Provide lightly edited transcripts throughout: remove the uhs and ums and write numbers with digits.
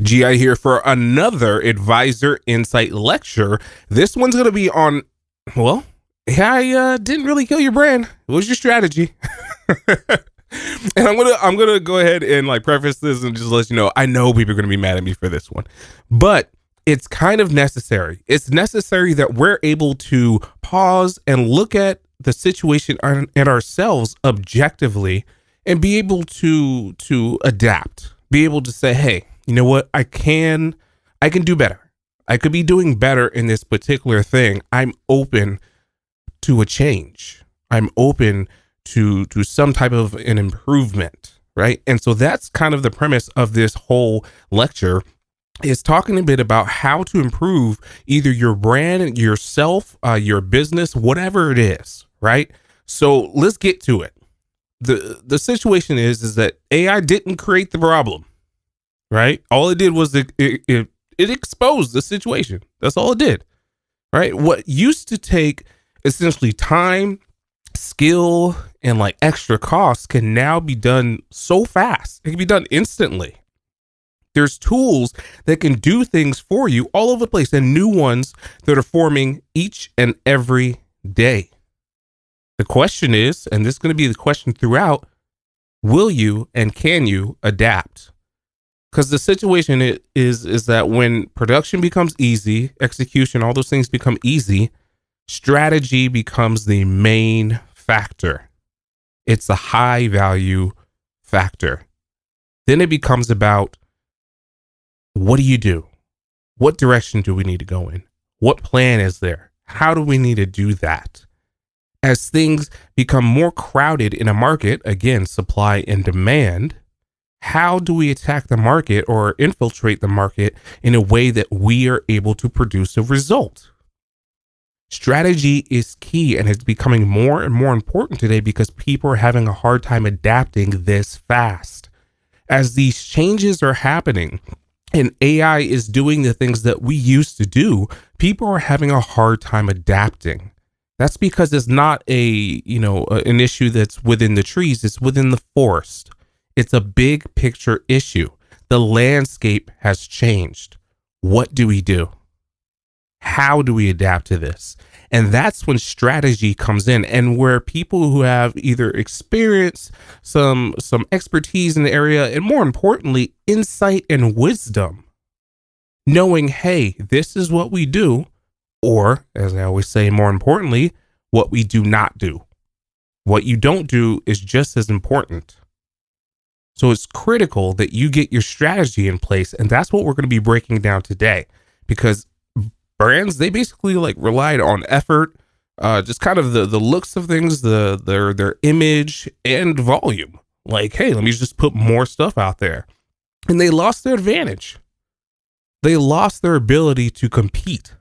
GI here for another Advisor Insight lecture. This one's going to be on, well, AI didn't really kill your brand. It was your strategy. And I'm gonna go ahead and like preface this and just let you know, I know people are gonna be mad at me for this one, but it's kind of necessary. It's necessary that we're able to pause and look at the situation and ourselves objectively and be able to adapt, be able to say, hey, you know what? I can do better. I could be doing better in this particular thing. I'm open to a change. I'm open to some type of an improvement, right? And so that's kind of the premise of this whole lecture, is talking a bit about how to improve either your brand, yourself, your business, whatever it is, right? So let's get to it. The situation is that AI didn't create the problem, right? All it did was it exposed the situation. That's all it did, right? What used to take essentially time, skill, and like extra costs can now be done so fast. It can be done instantly. There's tools that can do things for you all over the place, and new ones that are forming each and every day. The question is, and this is going to be the question throughout, will you and can you adapt? Because the situation is that when production becomes easy, execution, all those things become easy, strategy becomes the main factor. It's a high value factor. Then it becomes about, what do you do? What direction do we need to go in? What plan is there? How do we need to do that? As things become more crowded in a market, again, supply and demand, how do we attack the market or infiltrate the market in a way that we are able to produce a result? Strategy is key, and it's becoming more and more important today because people are having a hard time adapting this fast. As these changes are happening and AI is doing the things that we used to do, people are having a hard time adapting. That's because it's not an issue that's within the trees, it's within the forest. It's a big picture issue. The landscape has changed. What do we do? How do we adapt to this? And that's when strategy comes in, and where people who have either experience, some expertise in the area, and more importantly, insight and wisdom, knowing, hey, this is what we do, or as I always say, more importantly, what we do not do. What you don't do is just as important. So it's critical that you get your strategy in place, and that's what we're going to be breaking down today, because brands, they basically like relied on effort, just kind of the looks of things, their image and volume. Like, hey, let me just put more stuff out there. And they lost their advantage. They lost their ability to compete.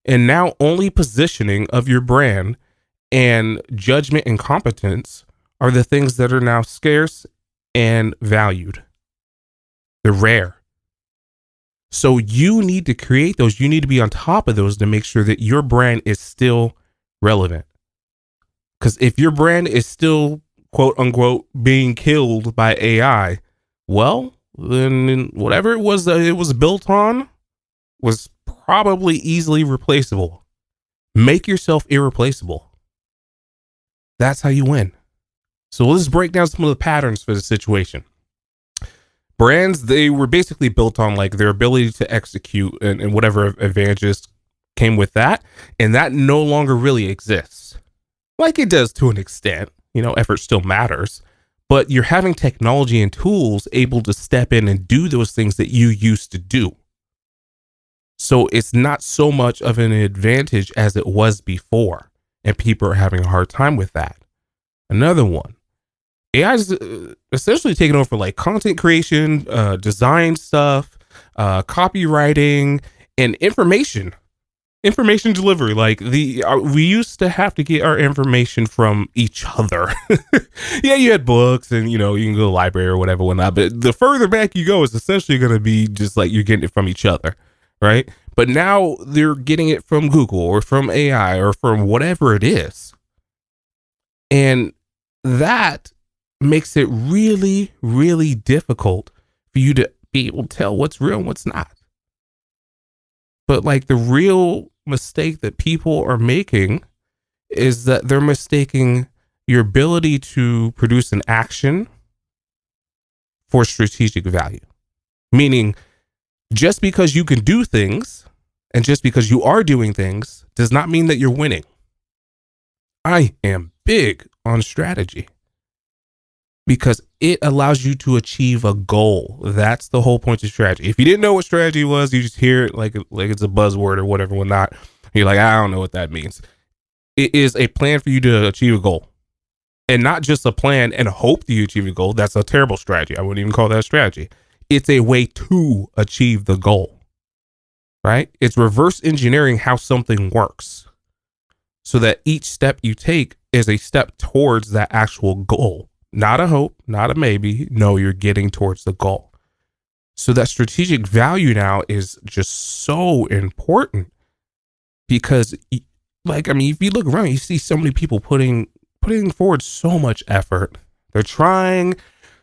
And now only positioning of your brand and judgment and competence are the things that are now scarce and valued. They're rare. So you need to create those. You need to be on top of those to make sure that your brand is still relevant. Because if your brand is still, quote unquote, being killed by AI, well, then whatever it was built on was probably easily replaceable. Make yourself irreplaceable. That's how you win. So let's break down some of the patterns for the situation. Brands, they were basically built on like their ability to execute and whatever advantages came with that. And that no longer really exists. Like it does to an extent, effort still matters, but you're having technology and tools able to step in and do those things that you used to do. So it's not so much of an advantage as it was before. And people are having a hard time with that. Another one. AI is essentially taking over like content creation, design stuff, copywriting, and information delivery. Like we used to have to get our information from each other. Yeah, you had books and, you can go to the library or whatnot. But the further back you go, it's essentially going to be just like you're getting it from each other, right? But now they're getting it from Google or from AI or from whatever it is. And that makes it really, really difficult for you to be able to tell what's real and what's not. But like the real mistake that people are making is that they're mistaking your ability to produce an action for strategic value. Meaning, just because you can do things and just because you are doing things does not mean that you're winning. I am big on strategy because it allows you to achieve a goal. That's the whole point of strategy. If you didn't know what strategy was, you just hear it like it's a buzzword or whatever, whatnot. You're like, I don't know what that means. It is a plan for you to achieve a goal, and not just a plan and hope that you achieve a goal. That's a terrible strategy. I wouldn't even call that a strategy. It's a way to achieve the goal, right? It's reverse engineering how something works so that each step you take is a step towards that actual goal. Not a hope, not a maybe. No, you're getting towards the goal. So that strategic value now is just so important because, like, I mean, if you look around, you see so many people putting forward so much effort. They're trying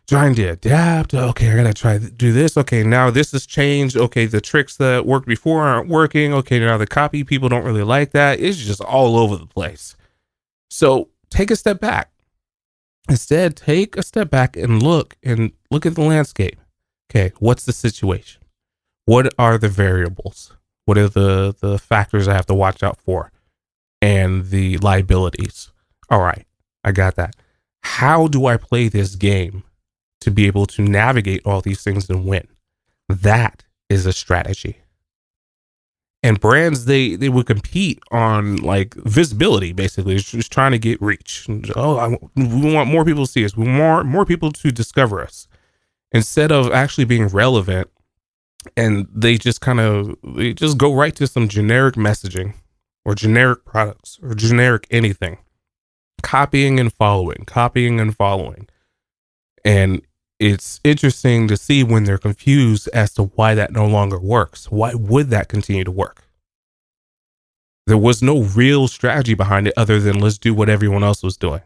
to adapt. Okay, I gotta try to do this. Okay, now this has changed. Okay, the tricks that worked before aren't working. Okay, now the copy people don't really like that. It's just all over the place. So take a step back. Instead, take a step back and look at the landscape. Okay, what's the situation? What are the variables? What are the factors I have to watch out for? And the liabilities. All right, I got that. How do I play this game to be able to navigate all these things and win? That is a strategy. And brands, they would compete on like visibility, basically. It's just trying to get reach. Oh, we want more people to see us. We want more people to discover us. Instead of actually being relevant, and they just go right to some generic messaging or generic products or generic anything. Copying and following. And it's interesting to see when they're confused as to why that no longer works. Why would that continue to work? There was no real strategy behind it other than let's do what everyone else was doing.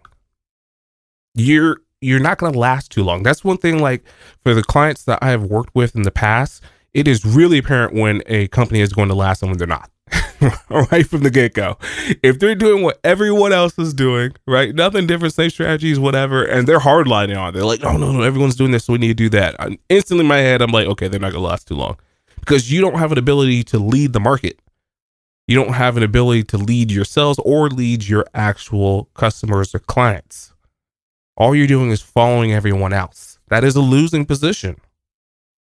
You're not going to last too long. That's one thing, like for the clients that I have worked with in the past, it is really apparent when a company is going to last and when they're not. Right from the get-go. If they're doing what everyone else is doing, right? Nothing different, same strategies, whatever, and they're hardlining on. They're like, no, everyone's doing this, so we need to do that. Instantly in my head, I'm like, okay, they're not gonna last too long. Because you don't have an ability to lead the market. You don't have an ability to lead yourselves or lead your actual customers or clients. All you're doing is following everyone else. That is a losing position.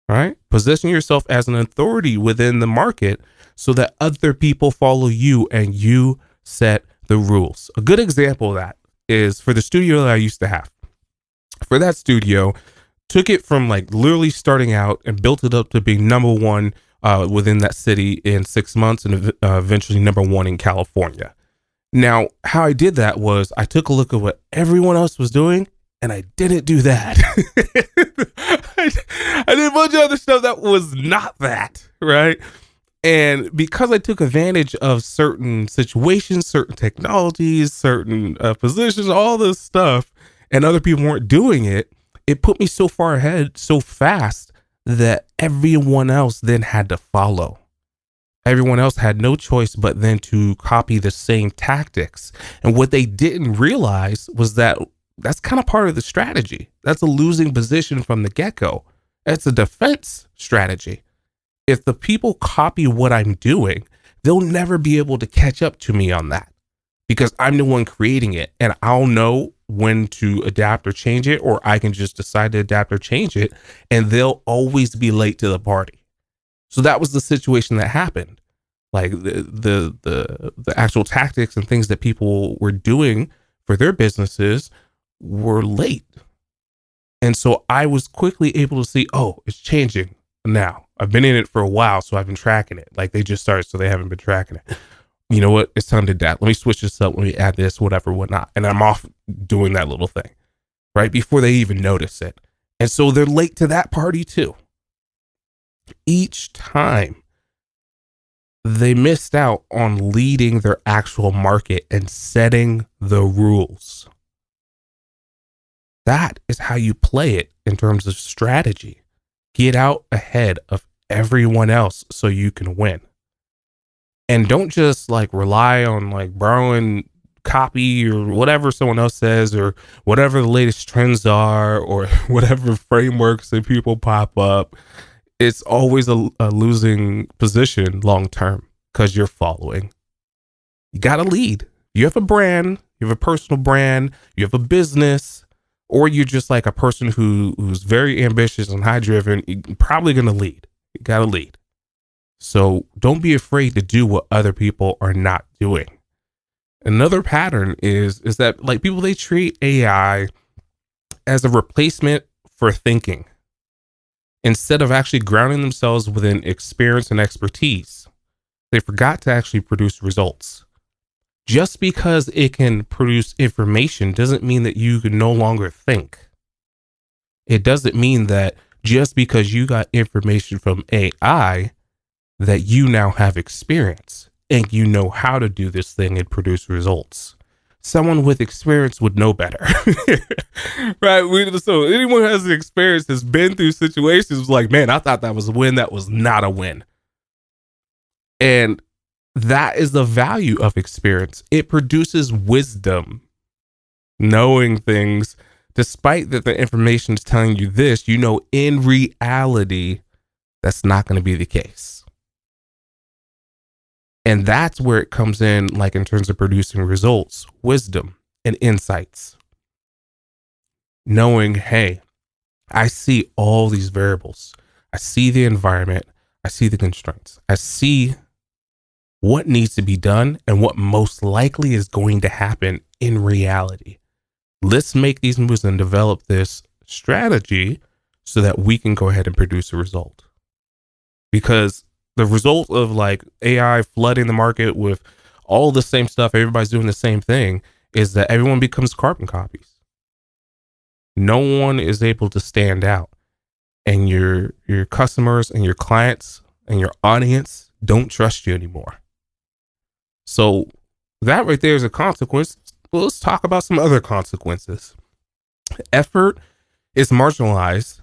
Right? Position yourself as an authority within the market so that other people follow you and you set the rules. A good example of that is for the studio that I used to have. For that studio, took it from like literally starting out and built it up to being number one within that city in 6 months and eventually number one in California. Now, how I did that was I took a look at what everyone else was doing and I didn't do that. I did a bunch of other stuff that was not that, right? And because I took advantage of certain situations, certain technologies, certain positions, all this stuff, and other people weren't doing it, it put me so far ahead so fast that everyone else then had to follow. Everyone else had no choice but then to copy the same tactics. And what they didn't realize was that that's kind of part of the strategy. That's a losing position from the get-go. It's a defense strategy. If the people copy what I'm doing, they'll never be able to catch up to me on that because I'm the one creating it and I'll know when to adapt or change it, or I can just decide to adapt or change it and they'll always be late to the party. So that was the situation that happened. Like the actual tactics and things that people were doing for their businesses were late. And so I was quickly able to see, oh, it's changing now. I've been in it for a while, so I've been tracking it. Like they just started, so they haven't been tracking it. You know what? It's time to adapt. Let me switch this up. Let me add this, whatever, whatnot. And I'm off doing that little thing, right? Before they even notice it. And so they're late to that party too. Each time they missed out on leading their actual market and setting the rules. That is how you play it in terms of strategy. Get out ahead of everyone else so you can win. And don't just like rely on like borrowing copy or whatever someone else says or whatever the latest trends are or whatever frameworks that people pop up. It's always a losing position long term because you're following. You got to lead. You have a brand, you have a personal brand, you have a business, or you're just like a person who's very ambitious and high driven. You're probably going to lead. You got to lead. So don't be afraid to do what other people are not doing. Another pattern is that like people, they treat AI as a replacement for thinking instead of actually grounding themselves within experience and expertise. They forgot to actually produce results. Just because it can produce information doesn't mean that you can no longer think. It doesn't mean that just because you got information from AI that you now have experience and you know how to do this thing and produce results. Someone with experience would know better. Right? So anyone who has experience has been through situations like, man, I thought that was a win. That was not a win. And that is the value of experience. It produces wisdom. Knowing things, despite that the information is telling you this, you know, in reality, that's not going to be the case. And that's where it comes in, like in terms of producing results, wisdom and insights. Knowing, hey, I see all these variables. I see the environment. I see the constraints. I see what needs to be done and what most likely is going to happen in reality. Let's make these moves and develop this strategy so that we can go ahead and produce a result. Because the result of like AI flooding the market with all the same stuff, everybody's doing the same thing, is that everyone becomes carbon copies. No one is able to stand out. And your customers and your clients and your audience don't trust you anymore. So that right there is a consequence. Well, let's talk about some other consequences. Effort is marginalized,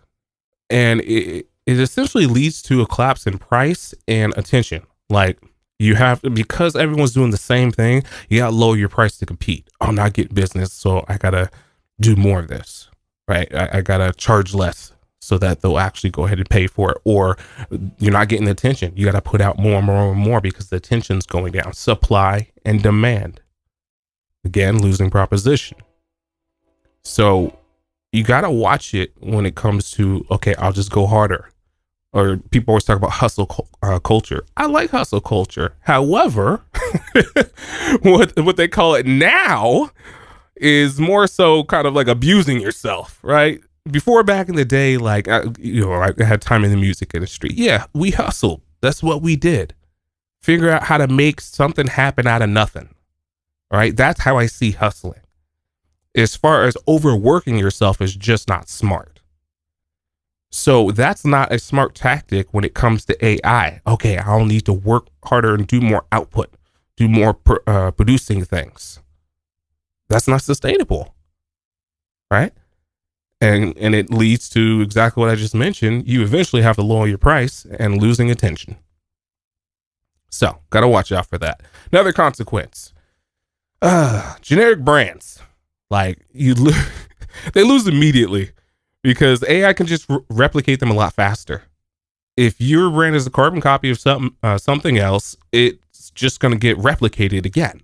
and it essentially leads to a collapse in price and attention. Like you have, because everyone's doing the same thing, you got to lower your price to compete. I'm not getting business, so I got to do more of this, right? I got to charge less so that they'll actually go ahead and pay for it. Or you're not getting the attention. You got to put out more and more and more because the attention's going down. Supply and demand. Again, losing proposition. So you got to watch it when it comes to, okay, I'll just go harder. Or people always talk about hustle culture. I like hustle culture. However, what they call it now is more so kind of like abusing yourself, right? Before, back in the day, like, I had time in the music industry. Yeah, we hustled. That's what we did. Figure out how to make something happen out of nothing. All right. That's how I see hustling. As far as overworking yourself is just not smart. So that's not a smart tactic when it comes to AI. Okay, I'll need to work harder and do more output, do more producing things. That's not sustainable. Right. And it leads to exactly what I just mentioned. You eventually have to lower your price and losing attention. So got to watch out for that. Another consequence, generic brands, like they lose immediately because AI can just replicate them a lot faster. If your brand is a carbon copy of something else, it's just going to get replicated again.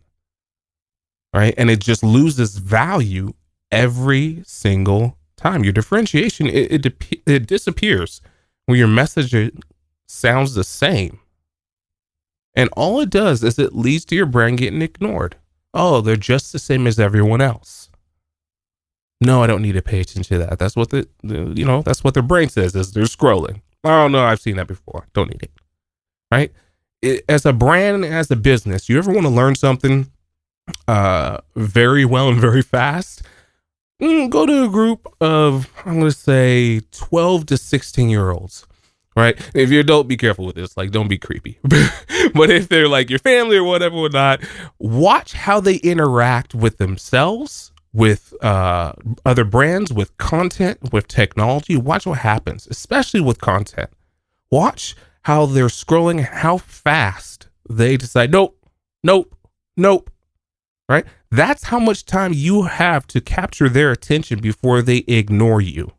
Right. And it just loses value every single time. Your differentiation, it disappears when your message sounds the same. And all it does is it leads to your brand getting ignored. Oh, they're just the same as everyone else. No, I don't need to pay attention to that. That's what that's what their brain says as they're scrolling. Oh no, I've seen that before. Don't need it. Right? As a brand, as a business, you ever want to learn something very well and very fast? Go to a group of, I'm going to say 12 to 16-year-olds, right? If you're adult, be careful with this. Like, don't be creepy. But if they're like your family or whatever, watch how they interact with themselves, with other brands, with content, with technology. Watch what happens, especially with content. Watch how they're scrolling, how fast they decide, nope, nope, nope, right? That's how much time you have to capture their attention before they ignore you.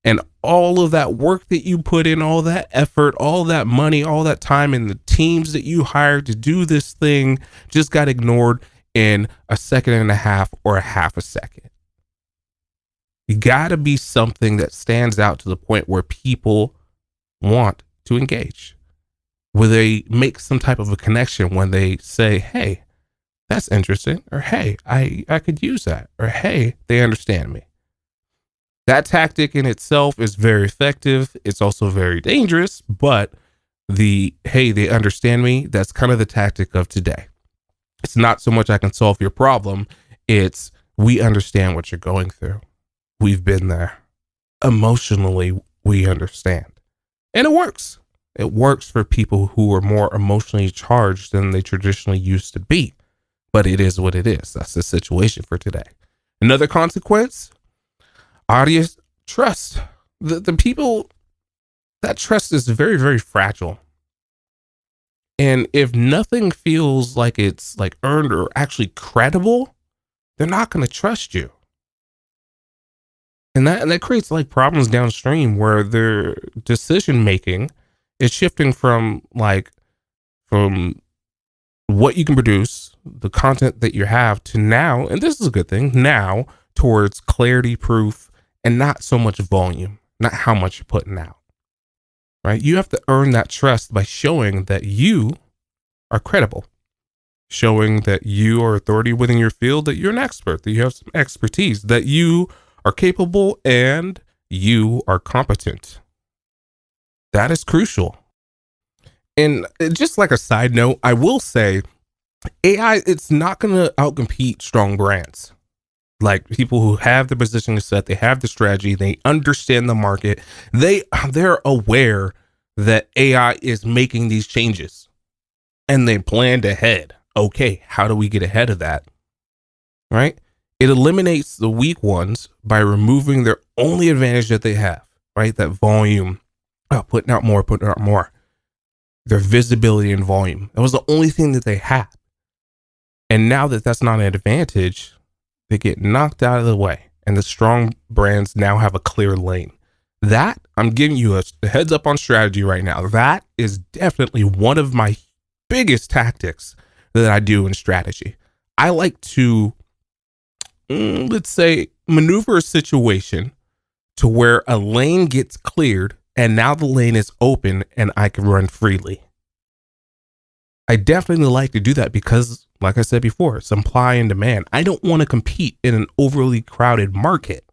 And all of that work that you put in, all that effort, all that money, all that time, and the teams that you hired to do this thing just got ignored in a second and a half or a half a second. You got to be something that stands out to the point where people want to engage, where they make some type of a connection when they say, hey, that's interesting, or hey, I could use that, or hey, they understand me. That tactic in itself is very effective. It's also very dangerous, but hey, they understand me, that's kind of the tactic of today. It's not so much I can solve your problem. It's we understand what you're going through. We've been there. Emotionally, we understand. And it works. It works for people who are more emotionally charged than they traditionally used to be. But it is what it is. That's the situation for today. Another consequence, audience trust. The people, that trust is very, very fragile. And if nothing feels like it's like earned or actually credible, they're not going to trust you. And that creates like problems downstream where their decision making is shifting from what you can produce, the content that you have, to now, and this is a good thing, now towards clarity, proof, and not so much volume, not how much you're putting out, right? You have to earn that trust by showing that you are credible, showing that you are authority within your field, that you're an expert, that you have some expertise, that you are capable and you are competent. That is crucial. And just like a side note, I will say AI, it's not going to outcompete strong brands. Like people who have the positioning set, they have the strategy, they understand the market, they're aware that AI is making these changes and they planned ahead. Okay, how do we get ahead of that? Right? It eliminates the weak ones by removing their only advantage that they have, right? That volume, putting out more. Their visibility and volume. That was the only thing that they had. And now that that's not an advantage, they get knocked out of the way. And the strong brands now have a clear lane. That, I'm giving you a heads up on strategy right now. That is definitely one of my biggest tactics that I do in strategy. I like to, let's say, maneuver a situation to where a lane gets cleared and now the lane is open and I can run freely. I definitely like to do that because, like I said before, supply and demand. I don't want to compete in an overly crowded market.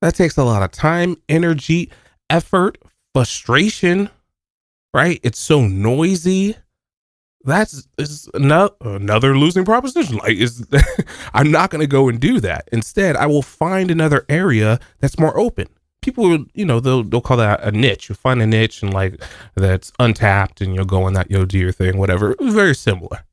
That takes a lot of time, energy, effort, frustration, right? It's so noisy. That's another losing proposition. I'm not going to go and do that. Instead, I will find another area that's more open. People, they'll call that a niche. You'll find a niche and that's untapped and you'll go in that, you'll do your thing, whatever. Very similar.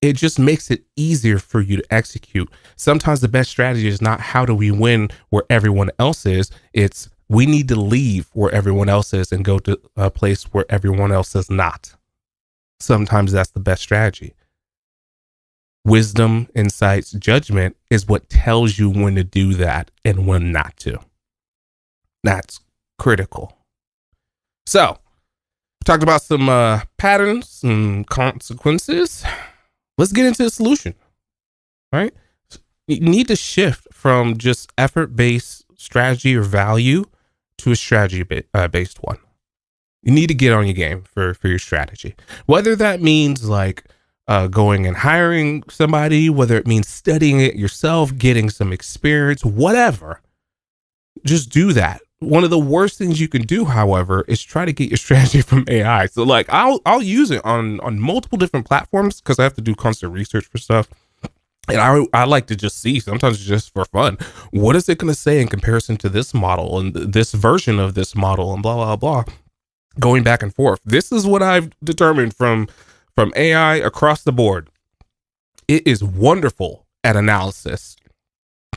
It just makes it easier for you to execute. Sometimes the best strategy is not how do we win where everyone else is. It's we need to leave where everyone else is and go to a place where everyone else is not. Sometimes that's the best strategy. Wisdom, insights, judgment is what tells you when to do that and when not to. That's critical. So, talked about some patterns and consequences. Let's get into the solution, right? You need to shift from just effort-based strategy or value to a strategy-based one. You need to get on your game for your strategy. Whether that means going and hiring somebody, whether it means studying it yourself, getting some experience, whatever, just do that. One of the worst things you can do, however, is try to get your strategy from AI. So I'll use it on multiple different platforms because I have to do constant research for stuff. And I like to just see, sometimes just for fun, what is it going to say in comparison to this model and this version of this model and blah, blah, blah, going back and forth. This is what I've determined from AI across the board. It is wonderful at analysis.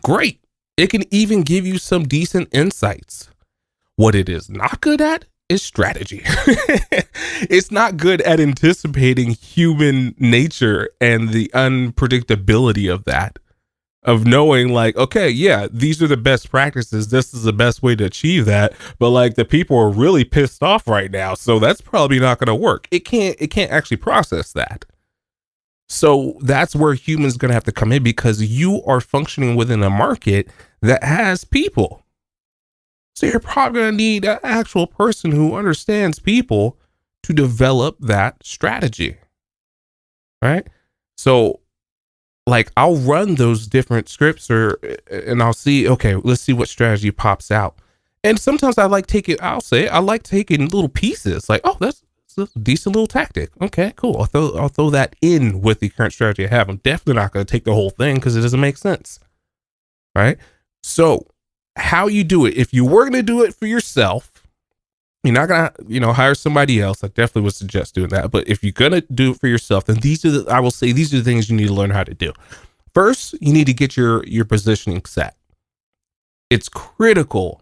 great. It can even give you some decent insights. What it is not good at is strategy. It's not good at anticipating human nature and the unpredictability of that, of knowing like, okay, yeah, these are the best practices. This is the best way to achieve that. But like the people are really pissed off right now. So that's probably not going to work. It can't actually process that. So that's where humans going to have to come in, because you are functioning within a market that has people. So you're probably going to need an actual person who understands people to develop that strategy. Right? So like I'll run those different scripts and I'll see, okay, let's see what strategy pops out. And sometimes I like taking little pieces like, oh, that's a decent little tactic. Okay, cool. I'll throw that in with the current strategy I have. I'm definitely not going to take the whole thing because it doesn't make sense. Right? So how you do it, if you were going to do it for yourself, you're not going to, hire somebody else. I definitely would suggest doing that. But if you're going to do it for yourself, then these are the things you need to learn how to do. First, you need to get your positioning set. It's critical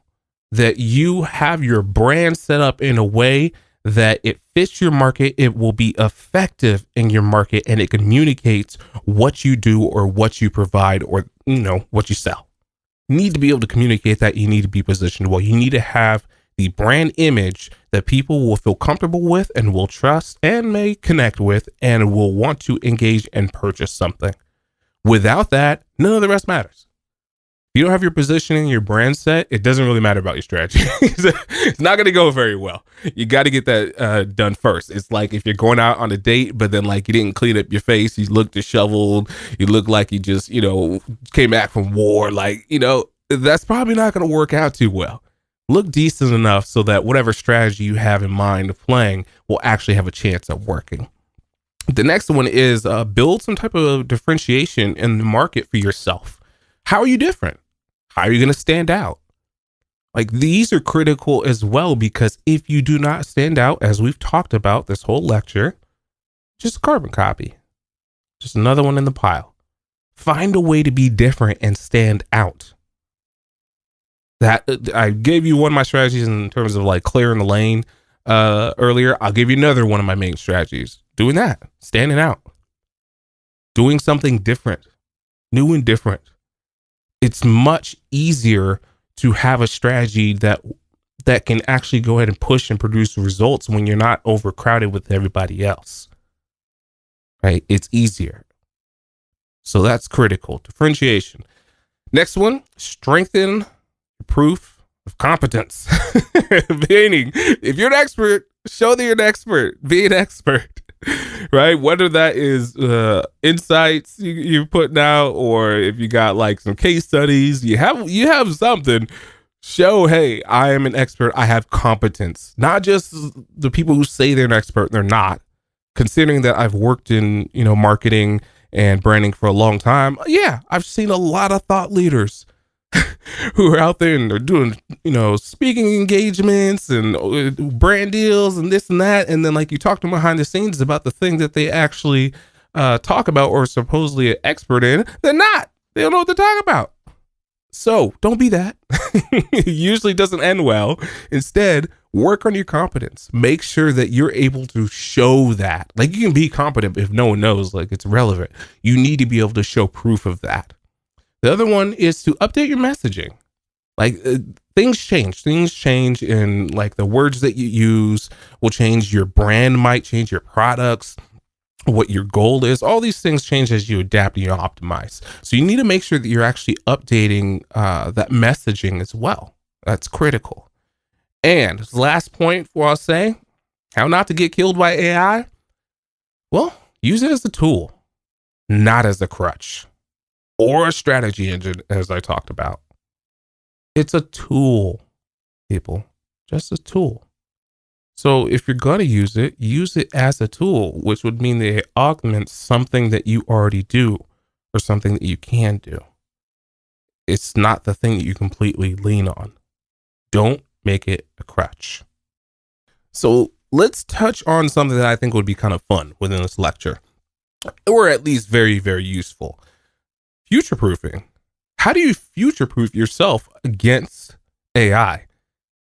that you have your brand set up in a way that it fits your market. It will be effective in your market, and it communicates what you do or what you provide or, what you sell. You need to be able to communicate that. You need to be positioned well. You need to have the brand image that people will feel comfortable with and will trust and may connect with and will want to engage and purchase something. Without that, none of the rest matters. If you don't have your positioning, your brand set, it doesn't really matter about your strategy. It's not going to go very well. You got to get that done first. It's like if you're going out on a date, but then like you didn't clean up your face, you look disheveled, you look like you just, came back from war. Like, that's probably not going to work out too well. Look decent enough so that whatever strategy you have in mind of playing will actually have a chance at working. The next one is build some type of differentiation in the market for yourself. How are you different? How are you going to stand out? Like these are critical as well, because if you do not stand out, as we've talked about this whole lecture, just a carbon copy, just another one in the pile. Find a way to be different and stand out. That I gave you one of my strategies in terms of like clearing the lane earlier. I'll give you another one of my main strategies. Doing that, standing out, doing something different, new and different. It's much easier to have a strategy that can actually go ahead and push and produce results when you're not overcrowded with everybody else. Right? It's easier. So that's critical. Differentiation. Next one, strengthen proof of competence. Meaning, if you're an expert, show that you're an expert. Be an expert. Right? Whether that is insights you're putting out, or if you got like some case studies, you have something. Show, hey, I am an expert. I have competence. Not just the people who say they're an expert, they're not. Considering that I've worked in marketing and branding for a long time, yeah, I've seen a lot of thought leaders who are out there and they're doing, speaking engagements and brand deals and this and that. And then like you talk to them behind the scenes about the thing that they actually talk about or supposedly an expert in. They're not. They don't know what they're talking about. So don't be that. It usually doesn't end well. Instead, work on your competence. Make sure that you're able to show that. Like you can be competent if no one knows, like it's relevant. You need to be able to show proof of that. The other one is to update your messaging. Like things change and like the words that you use will change. Your brand might change, your products, what your goal is. All these things change as you adapt and you optimize. So you need to make sure that you're actually updating that messaging as well. That's critical. And the last point for I'll say, how not to get killed by AI? Well, use it as a tool, not as a crutch. Or a strategy engine, as I talked about. It's a tool, people, just a tool. So if you're going to use it as a tool, which would mean that it augments something that you already do or something that you can do. It's not the thing that you completely lean on. Don't make it a crutch. So let's touch on something that I think would be kind of fun within this lecture, or at least very, very useful. Future proofing. How do you future proof yourself against AI?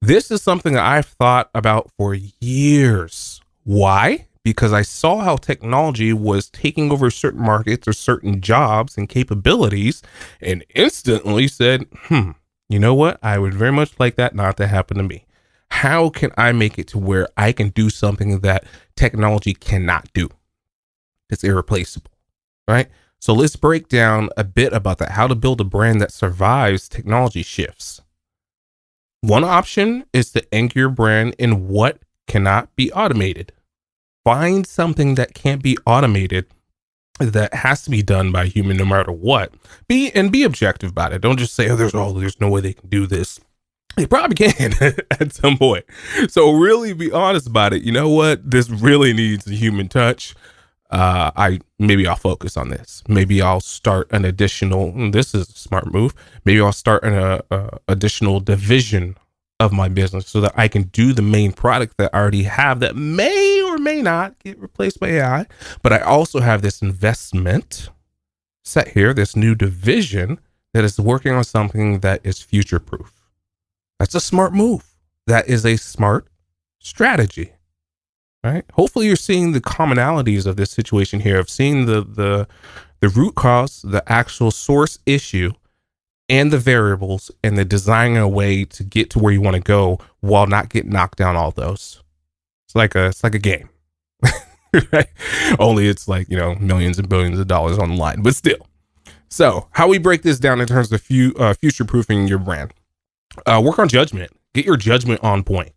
This is something that I've thought about for years. Why? Because I saw how technology was taking over certain markets or certain jobs and capabilities and instantly said, you know what? I would very much like that not to happen to me. How can I make it to where I can do something that technology cannot do? It's irreplaceable, right? So let's break down a bit about that, how to build a brand that survives technology shifts. One option is to anchor your brand in what cannot be automated. Find something that can't be automated, that has to be done by a human no matter what. Be objective about it. Don't just say, oh, there's no way they can do this. They probably can at some point. So really be honest about it. You know what? This really needs a human touch. Maybe I'll focus on this. Maybe I'll start an additional, this is a smart move. Maybe I'll start an additional division of my business so that I can do the main product that I already have that may or may not get replaced by AI. But I also have this investment set here, this new division that is working on something that is future proof. That's a smart move. That is a smart strategy. Right? Hopefully you're seeing the commonalities of this situation here, of seeing the root cause, the actual source issue, and the variables, and the designing a way to get to where you want to go while not getting knocked down all those. It's like a game. Right? Only it's like, millions and billions of dollars on the line, but still. So how we break this down in terms of future proofing your brand. Work on judgment. Get your judgment on point.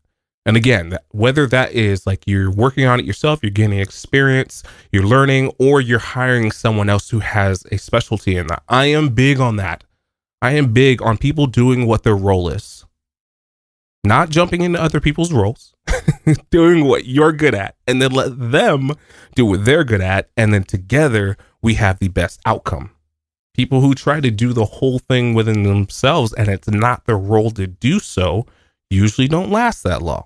And again, whether that is like you're working on it yourself, you're gaining experience, you're learning, or you're hiring someone else who has a specialty in that. I am big on that. I am big on people doing what their role is, not jumping into other people's roles, doing what you're good at, and then let them do what they're good at. And then together we have the best outcome. People who try to do the whole thing within themselves and it's not their role to do so usually don't last that long.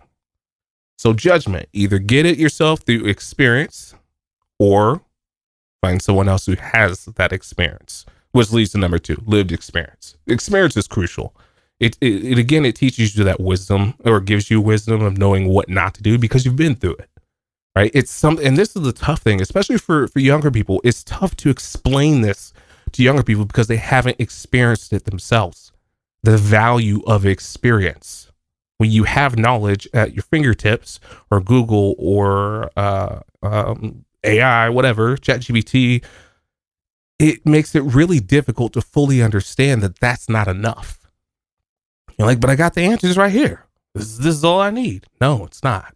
So judgment, either get it yourself through experience or find someone else who has that experience, which leads to number 2, lived experience. Experience is crucial. It teaches you that wisdom, or gives you wisdom of knowing what not to do because you've been through it, right? It's something, and this is the tough thing, especially for younger people. It's tough to explain this to younger people because they haven't experienced it themselves. The value of experience. When you have knowledge at your fingertips, or Google, or AI, whatever, ChatGPT, it makes it really difficult to fully understand that that's not enough. You're like, but I got the answers right here. This is all I need. No, it's not.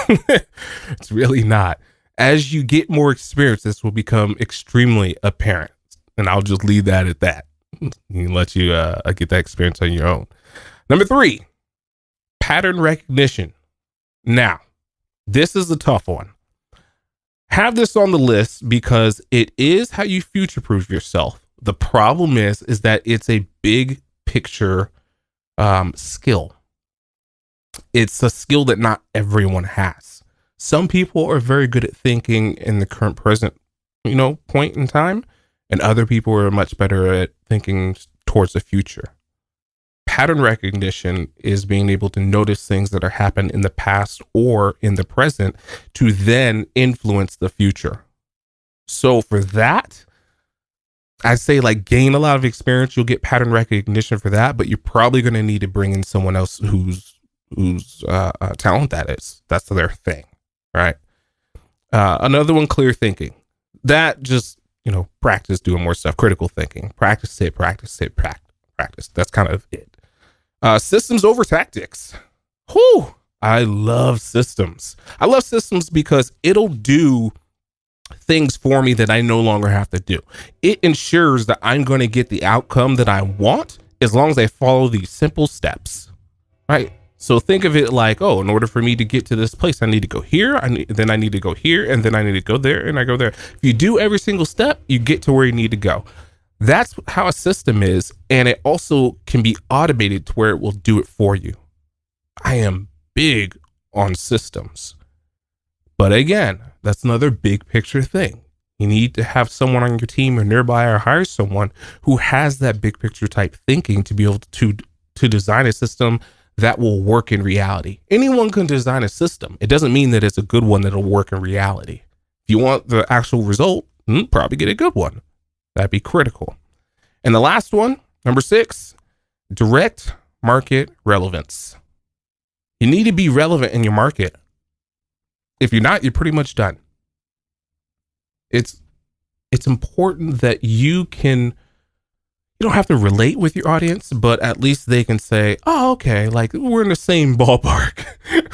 It's really not. As you get more experience, this will become extremely apparent. And I'll just leave that at that. Let you get that experience on your own. Number 3. Pattern recognition. Now, this is a tough one. Have this on the list because it is how you future-proof yourself. The problem is that it's a big picture skill. It's a skill that not everyone has. Some people are very good at thinking in the current present, point in time, and other people are much better at thinking towards the future. Pattern recognition is being able to notice things that are happening in the past or in the present to then influence the future. So for that, I say gain a lot of experience. You'll get pattern recognition for that, but you're probably going to need to bring in someone else whose talent that is. That's their thing, right? Another one, clear thinking. That just, practice doing more stuff. Critical thinking. Practice. That's kind of it. Systems over tactics. Whew. I love systems. I love systems because it'll do things for me that I no longer have to do. It ensures that I'm going to get the outcome that I want as long as I follow these simple steps, right? So think of it like, in order for me to get to this place, I need to go here. Then I need to go here, and then I need to go there, and I go there. If you do every single step, you get to where you need to go. That's how a system is, and it also can be automated to where it will do it for you. I am big on systems. But again, that's another big picture thing. You need to have someone on your team or nearby, or hire someone who has that big picture type thinking to be able to design a system that will work in reality. Anyone can design a system. It doesn't mean that it's a good one that'll work in reality. If you want the actual result, probably get a good one. That'd be critical. And the last one, number 6, direct market relevance. You need to be relevant in your market. If you're not, you're pretty much done. It's important that you don't have to relate with your audience, but at least they can say, oh, okay, like we're in the same ballpark,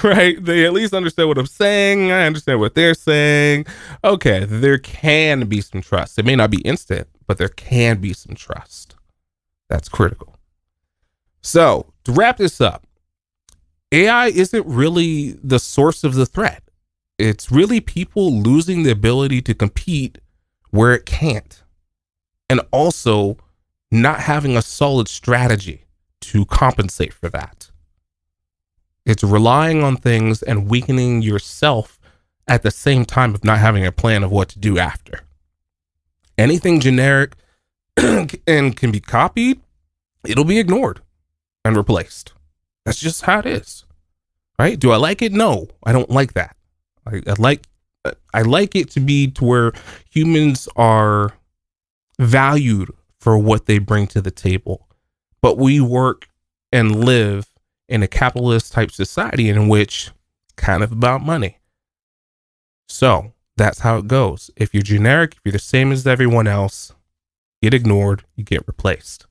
right? They at least understand what I'm saying. I understand what they're saying. Okay, there can be some trust. It may not be instant, but there can be some trust. That's critical. So to wrap this up, AI isn't really the source of the threat. It's really people losing the ability to compete where it can't. And also not having a solid strategy to compensate for that. It's relying on things and weakening yourself at the same time of not having a plan of what to do after. Anything generic and can be copied, it'll be ignored and replaced. That's just how it is, right? Do I like it? No, I don't like that. I like it to be to where humans are valued for what they bring to the table. But we work and live in a capitalist type society in which it's kind of about money. So that's how it goes. If you're generic, if you're the same as everyone else, get ignored, you get replaced.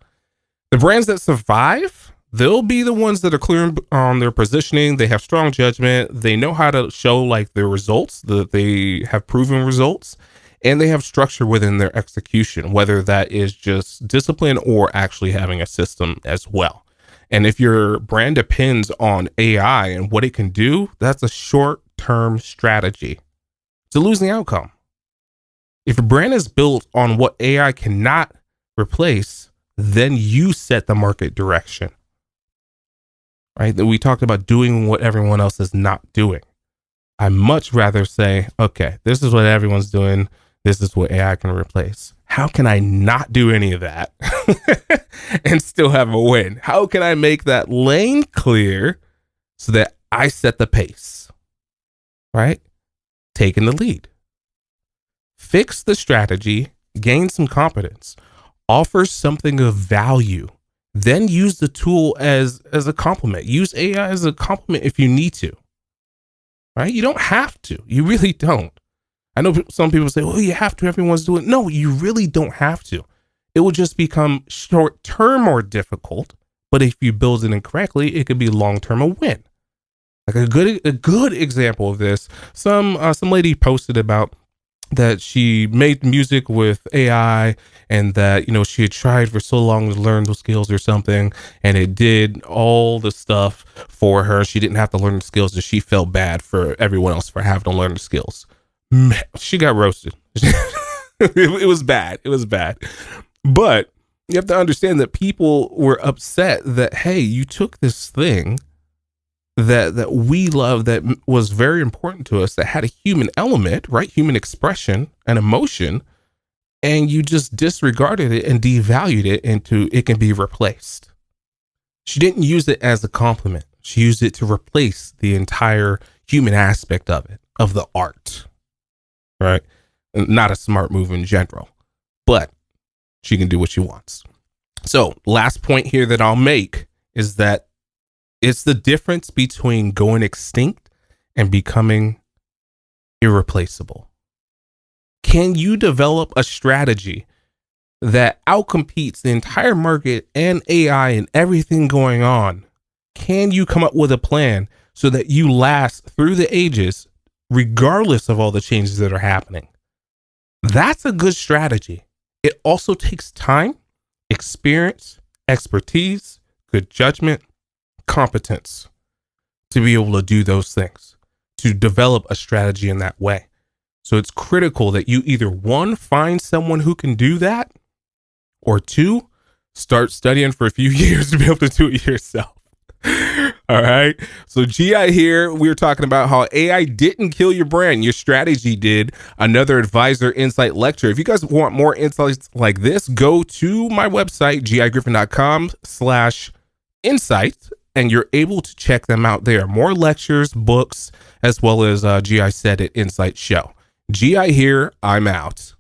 The brands that survive, they'll be the ones that are clear on their positioning. They have strong judgment. They know how to show like their results, that they have proven results, and they have structure within their execution, whether that is just discipline or actually having a system as well. And if your brand depends on AI and what it can do, that's a short-term strategy. It's a losing outcome. If a brand is built on what AI cannot replace, then you set the market direction. Right? We talked about doing what everyone else is not doing. I much rather say, okay, this is what everyone's doing. This is what AI can replace. How can I not do any of that and still have a win? How can I make that lane clear so that I set the pace? Right? Taking the lead. Fix the strategy, gain some competence, offer something of value, then use the tool as a complement. Use AI as a complement if you need to. Right? You don't have to. You really don't. I know some people say, well, you have to, everyone's doing it. No, you really don't have to. It will just become short-term more difficult, but if you build it incorrectly, it could be long-term a win. Like a good example of this, some lady posted about that she made music with AI and that, you know, she had tried for so long to learn those skills or something, and it did all the stuff for her. She didn't have to learn the skills, and she felt bad for everyone else for having to learn the skills. Man, she got roasted. It was bad. It was bad. But you have to understand that people were upset that, hey, you took this thing that we love, that was very important to us, that had a human element, right? Human expression and emotion, and you just disregarded it and devalued it into it can be replaced. She didn't use it as a compliment. She used it to replace the entire human aspect of it, of the art. Right? Not a smart move in general, but she can do what she wants. So last point here that I'll make is that it's the difference between going extinct and becoming irreplaceable. Can you develop a strategy that outcompetes the entire market and AI and everything going on? Can you come up with a plan so that you last through the ages regardless of all the changes that are happening? That's a good strategy. It also takes time, experience, expertise, good judgment, competence to be able to do those things, to develop a strategy in that way. So it's critical that you either, one, find someone who can do that, or two, start studying for a few years to be able to do it yourself. All right. So GI here, we were talking about how AI didn't kill your brand. Your strategy did. Another advisor insight lecture. If you guys want more insights like this, go to my website, gigriffin.com/insight, and you're able to check them out there. More lectures, books, as well as GI Said It Insight Show. GI here, I'm out.